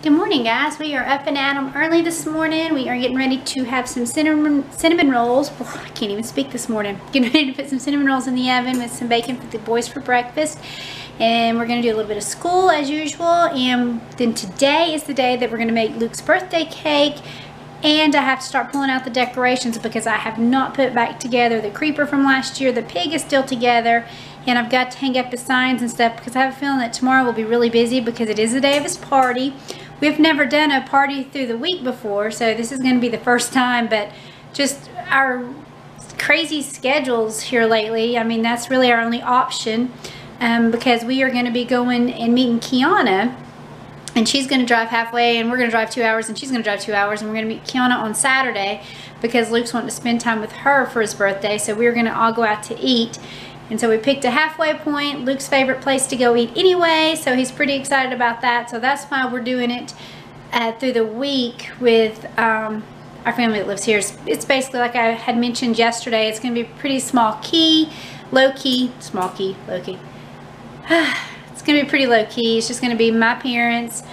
Good morning, guys. We are up and at 'em early this morning. We are getting ready to have some cinnamon rolls. Oh, I can't even speak this morning. Getting ready to put some cinnamon rolls in the oven with some bacon for the boys for breakfast. And we're going to do a little bit of school as usual. And then today is the day that we're going to make Luke's birthday cake. And I have to start pulling out the decorations because I have not put back together the creeper from last year. The pig is still together. And I've got to hang up the signs and stuff because I have a feeling that tomorrow will be really busy because it is the day of his party. We've never done a party through the week before, so this is going to be the first time, but just our crazy schedules here lately, I mean, that's really our only option because we are going to be going and meeting Kiana, and she's going to drive halfway, and we're going to drive 2 hours, and she's going to drive 2 hours, and we're going to meet Kiana on Saturday because Luke's wanting to spend time with her for his birthday, so we're going to all go out to eat. And so we picked a halfway point, Luke's favorite place to go eat anyway, so he's pretty excited about that. So that's why we're doing it through the week with our family that lives here. It's basically like I had mentioned yesterday, it's going to be pretty small key, low key, small key, low key. It's going to be pretty low key. It's just going to be my parents,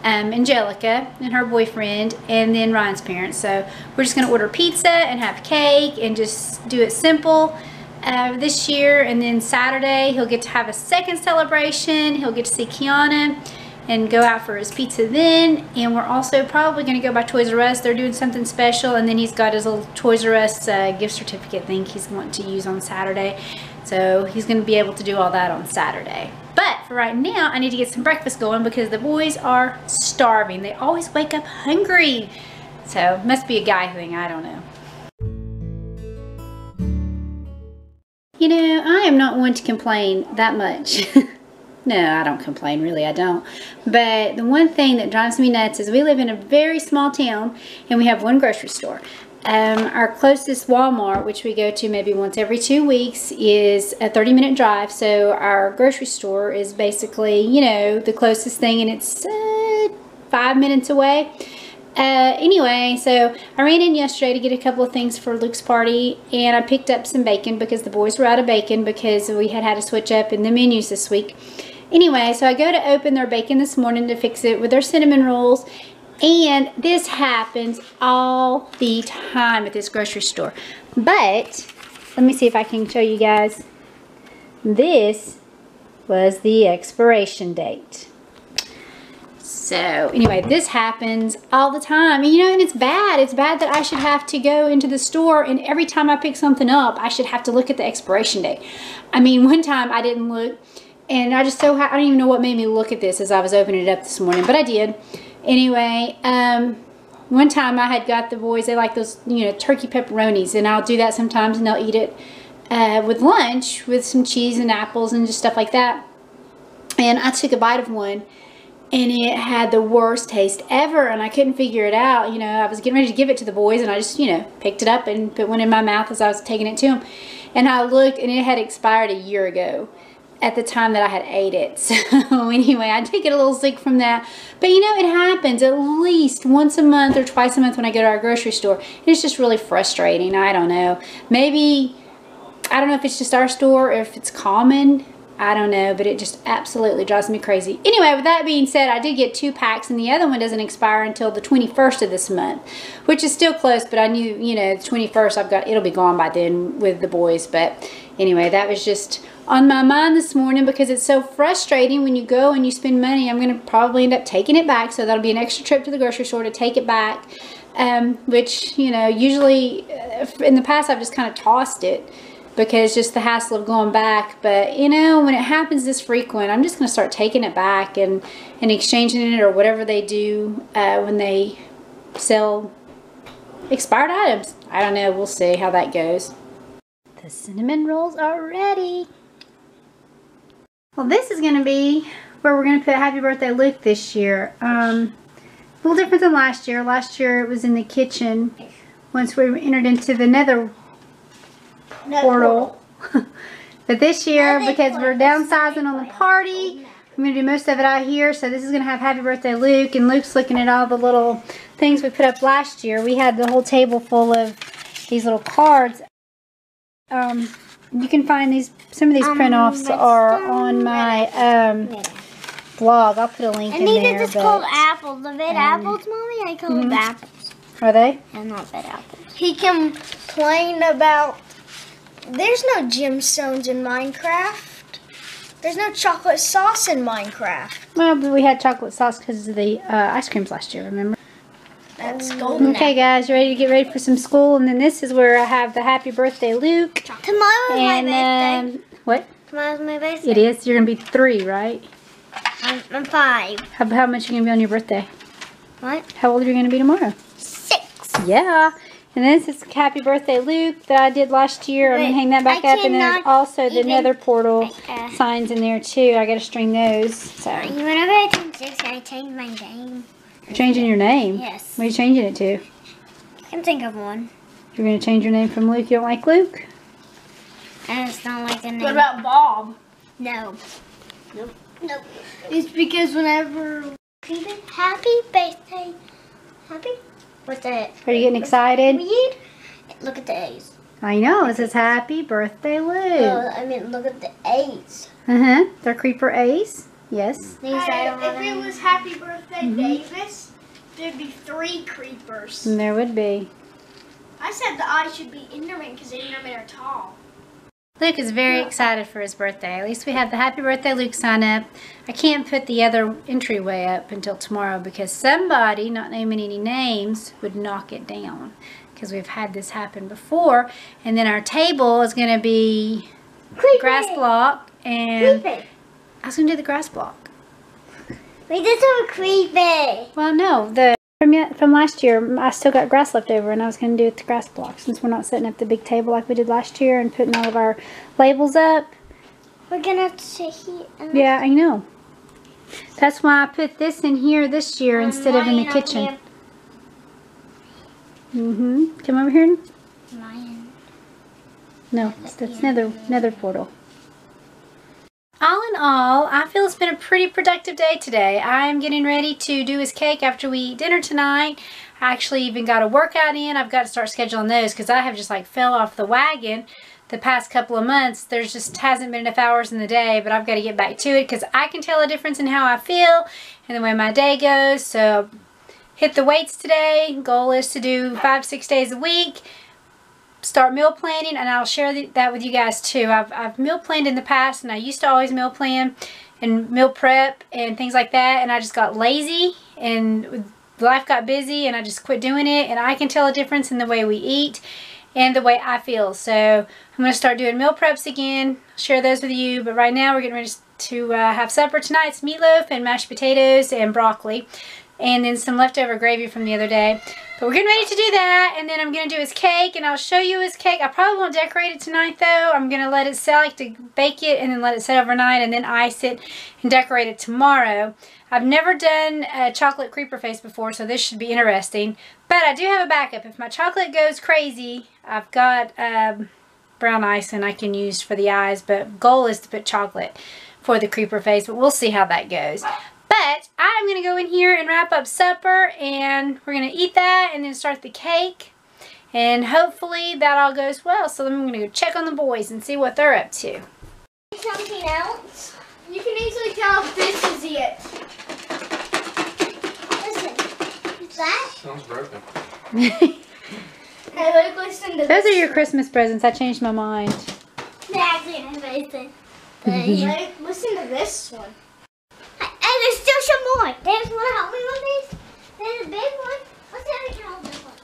Angelica and her boyfriend, and then Ryan's parents. So we're just going to order pizza and have cake and just do it simple. This year, and then Saturday he'll get to have a second celebration. He'll get to see Kiana and go out for his pizza then, and we're also probably going to go by Toys R Us. They're doing something special, and then he's got his little Toys R Us gift certificate thing he's wanting to use on Saturday, so he's going to be able to do all that on Saturday. But for right now I need to get some breakfast going because the boys are starving. They always wake up hungry, so must be a guy thing, I don't know. You know, I am not one to complain that much. No, I don't complain, really, I don't. But the one thing that drives me nuts is we live in a very small town and we have one grocery store. Our closest Walmart, which we go to maybe once every 2 weeks, is a 30-minute drive. So our grocery store is basically, you know, the closest thing, and it's 5 minutes away. Anyway, so I ran in yesterday to get a couple of things for Luke's party, and I picked up some bacon because the boys were out of bacon because we had to switch up in the menus this week. Anyway, so I go to open their bacon this morning to fix it with their cinnamon rolls, and this happens all the time at this grocery store. But let me see if I can show you guys. This was the expiration date. So anyway, this happens all the time, you know, and it's bad. It's bad that I should have to go into the store and every time I pick something up, I should have to look at the expiration date. I mean, one time I didn't look, and I don't even know what made me look at this as I was opening it up this morning, but I did. Anyway, one time I had got the boys, they like those, you know, turkey pepperonis, and I'll do that sometimes, and they'll eat it with lunch with some cheese and apples and just stuff like that. And I took a bite of one, and it had the worst taste ever, and I couldn't figure it out. You know, I was getting ready to give it to the boys, and I just, you know, picked it up and put one in my mouth as I was taking it to them. And I looked, and it had expired a year ago at the time that I had ate it. So anyway, I did get a little sick from that. But you know, it happens at least once a month or twice a month when I go to our grocery store. And it's just really frustrating. I don't know. Maybe, I don't know if it's just our store or if it's common. I don't know, but it just absolutely drives me crazy. Anyway, with that being said, I did get 2 packs, and the other one doesn't expire until the 21st of this month, which is still close, but I knew, you know, the 21st, it'll be gone by then with the boys. But anyway, that was just on my mind this morning because it's so frustrating when you go and you spend money. I'm going to probably end up taking it back, so that'll be an extra trip to the grocery store to take it back, which, you know, usually in the past I've just kind of tossed it because just the hassle of going back. But you know, when it happens this frequent, I'm just going to start taking it back and exchanging it or whatever they do when they sell expired items. I don't know, we'll see how that goes. The cinnamon rolls are ready. Well, this is going to be where we're going to put Happy Birthday Luke this year. A little different than last year. Last year it was in the kitchen once we entered into the nether portal. But this year, because we're downsizing on the party, I'm going to do most of it out here. So this is going to have Happy Birthday Luke, and Luke's looking at all the little things we put up last year. We had the whole table full of these little cards. You can find these, some of these print-offs are on my vlog. I'll put a link in there. And these are just called apples. The red apples, Mommy, I call them apples. Are they? Yeah, not red apples. He complained about there's no gemstones in Minecraft. There's no chocolate sauce in Minecraft. Well, but we had chocolate sauce because of the ice creams last year, remember? That's golden. Okay, guys, you ready to get ready for some school? And then this is where I have the Happy Birthday, Luke. Tomorrow's my birthday. What? Tomorrow's my birthday. It is? You're going to be 3, right? I'm 5. How much are you going to be on your birthday? What? How old are you going to be tomorrow? 6. Yeah. And this is Happy Birthday, Luke, that I did last year. I'm going to hang that back up. And then there's also the nether portal signs in there, too. I got to string those. So. Whenever I turn 6, I change my name. You're changing your name? Yes. What are you changing it to? I can think of one. You're going to change your name from Luke? You don't like Luke? And it's not like a name. What about Bob? No. Nope. Nope. It's because whenever happy birthday. Happy? What's that? Are you getting excited? Read. Look at the A's. I know. It says Happy Birthday, Luke. No, I mean look at the A's. Uh-huh. They're creeper A's? Yes. These I don't If have it was Happy Birthday Davis, there'd be 3 creepers. And there would be. I said the I should be Enderman because Endermen are tall. Luke is very excited for his birthday. At least we have the Happy Birthday Luke sign up. I can't put the other entryway up until tomorrow because somebody, not naming any names, would knock it down. Because we've had this happen before. And then our table is going to be grass block. And I was going to do the grass block. We did some creepy. Well, no. From last year, I still got grass left over, and I was going to do it to grass block since we're not setting up the big table like we did last year and putting all of our labels up. We're going to have to sit here. Yeah, I know. That's why I put this in here this year instead of in the kitchen. Come over here. No, that's nether portal. All in all, I feel it's been a pretty productive day today. I'm getting ready to do his cake after we eat dinner tonight. I actually even got a workout in. I've got to start scheduling those because I have just like fell off the wagon the past couple of months. There's just hasn't been enough hours in the day, but I've got to get back to it because I can tell a difference in how I feel and the way my day goes. So hit the weights today. Goal is to do 5-6 days a week. Start meal planning, and I'll share that with you guys too. I've meal planned in the past, and I used to always meal plan and meal prep and things like that, and I just got lazy and life got busy and I just quit doing it. And I can tell a difference in the way we eat and the way I feel. So I'm going to start doing meal preps again, share those with you. But right now we're getting ready to have supper tonight. It's meatloaf and mashed potatoes and broccoli, and then some leftover gravy from the other day. But we're getting ready to do that, and then I'm going to do his cake, and I'll show you his cake. I probably won't decorate it tonight, though. I'm going to let it set, I like to bake it and then let it set overnight and then ice it and decorate it tomorrow. I've never done a chocolate creeper face before, so this should be interesting. But I do have a backup. If my chocolate goes crazy, I've got brown icing I can use for the eyes, but goal is to put chocolate for the creeper face, but we'll see how that goes. But I'm going to go in here and wrap up supper, and we're going to eat that and then start the cake. And hopefully that all goes well. So then I'm going to go check on the boys and see what they're up to. Something else? You can easily tell if this is it. Listen. Is that? Sounds broken. Hey, look, listen to Those this. are your Christmas presents. I changed my mind. That's amazing. Hey, listen to this one. Hey, there's still some more. There's one. Help me with these. There's a big one. Let's see if I can hold this one.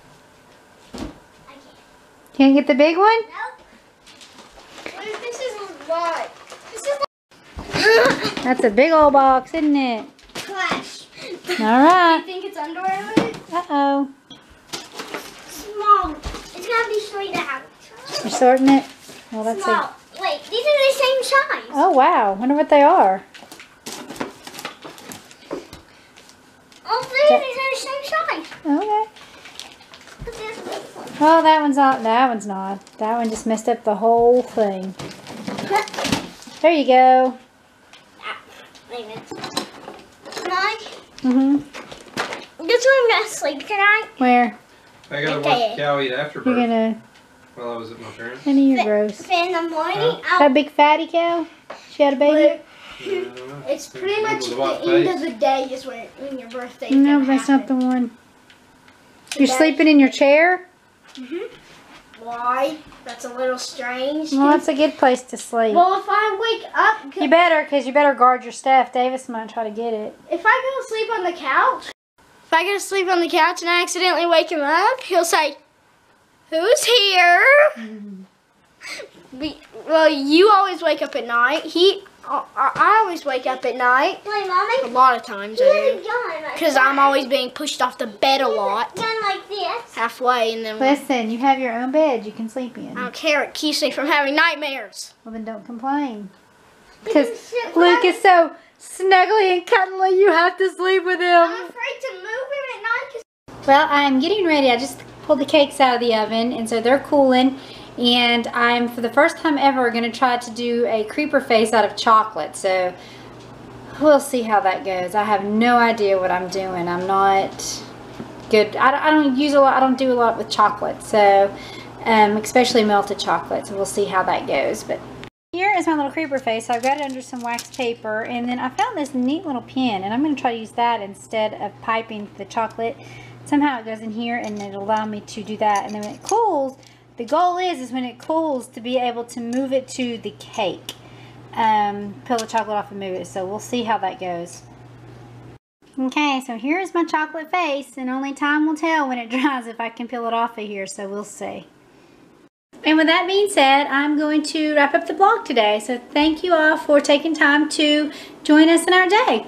I can't. Can't get the big one? Nope. Wait, this is what? This is That's a big old box, isn't it? Crash. All right. You think it's underwear, Luke? Uh-oh. Small. It's got to be straight out. You're sorting it? Well, that's Small. a... Wait, these are the same size. Oh, wow. Wonder what they are. All three of these are the same size. Okay. But there's this one. Oh, that one's not. That one's not. That one just messed up the whole thing. There you go. Wait a minute. Can I? Mm-hmm. This one gonna sleep tonight. Where? I gotta Okay. watch Cow eat after You're birth gonna... while I was at my parents'. Honey, you're gross. In the morning, Huh? I'll That big fatty cow? She had a baby? I don't know. It's pretty much With the the white end face? of the day is when your birthday is No, gonna that's not the happen. one. You're sleeping in your chair? Why? That's a little strange. Well, that's a good place to sleep. Well, if I wake up, You better, because you better guard your stuff. Davis might try to get it. if I go to sleep on the couch, if I go to sleep on the couch and I accidentally wake him up, he'll say, "Who's here?" Well, you always wake up at night. I always wake up at night. Wait, Mommy. A lot of times I do. Because I'm always being pushed off the bed a lot. Done like this. Halfway, and then Listen, you have your own bed you can sleep in. I don't care. It keeps me from having nightmares. Well, then don't complain. Because Luke is so snuggly and cuddly, you have to sleep with I'm him. afraid to move him at night. 'Cause Well, I'm getting ready. I just pulled the cakes out of the oven, and so they're cooling. And I'm, for the first time ever, going to try to do a creeper face out of chocolate. So we'll see how that goes. I have no idea what I'm doing. I'm not good. I don't use a lot. I don't do a lot with chocolate. So especially melted chocolate. So we'll see how that goes. But here is my little creeper face. I've got it under some wax paper, and then I found this neat little pin, and I'm going to try to use that instead of piping the chocolate. Somehow it goes in here, and it'll allow me to do that. And then when it cools, the goal is when it cools to be able to move it to the cake. Peel the chocolate off and move it. So we'll see how that goes. Okay, so here's my chocolate face, and only time will tell when it dries if I can peel it off of here, so we'll see. And with that being said, I'm going to wrap up the vlog today. So thank you all for taking time to join us in our day.